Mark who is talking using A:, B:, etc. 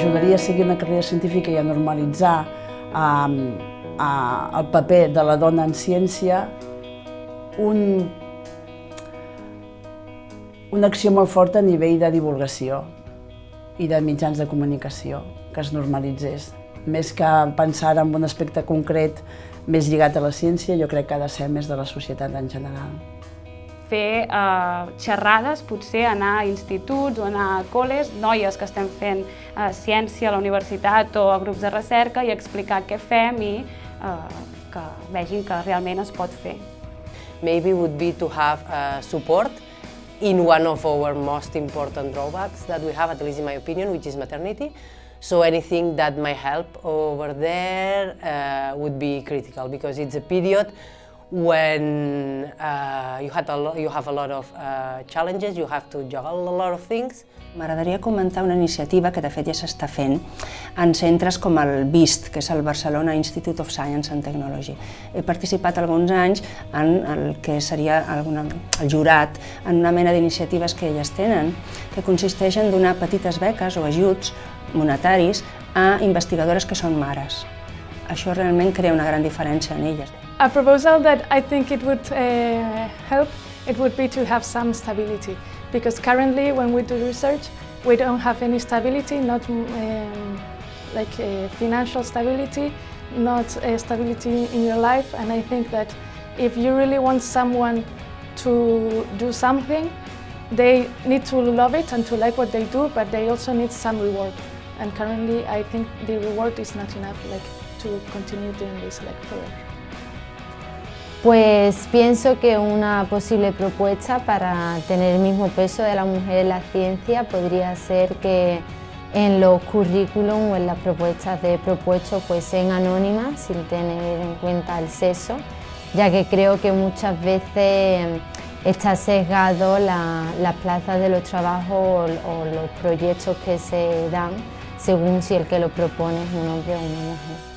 A: ajudaria a seguir una carrera científica i a normalitzar el paper de la dona en ciència, una acció molt forta a nivell de divulgació i de mitjans de comunicació, que es normalitzés. Més que pensar en un aspecte concret més lligat a la ciència, jo crec que ha de ser més de la societat en general.
B: Fer xerrades, potser anar a instituts o anar a col·les, noies que estem fent ciència a la universitat o a grups de recerca i explicar què fem i que vegin que realment es pot fer.
C: Maybe would be to have support in one of our most important drawbacks that we have, at least in my opinion, which is maternity. So anything that might help over there would be critical, because it's a period when you have a lot of challenges, you have to juggle a lot of things.
D: M'agradaria comentar una iniciativa que de fet ja s'està fent en centres com el BIST, que és el Barcelona Institute of Science and Technology. He participat alguns anys en el que seria el jurat en una mena d'iniciatives que elles tenen, que consisteixen en donar petites beques o ajuts monetaris a investigadores que són mares. Això realment crea una gran diferència en elles.
E: A proposal that I think it would help, it would be to have some stability. Because currently, when we do research, we don't have any stability, not like financial stability, not stability in your life. And I think that if you really want someone to do something, they need to love it and to like what they do, but they also need some reward. And currently, I think the reward is not enough, like, to continue doing this forever.
F: Pues pienso que una posible propuesta para tener el mismo peso de la mujer en la ciencia podría ser que en los currículum o en las propuestas de propuestos fuesen anónimas, sin tener en cuenta el sexo, ya que creo que muchas veces está sesgado las plazas de los trabajos o los proyectos que se dan según si el que lo propone es un hombre o una mujer.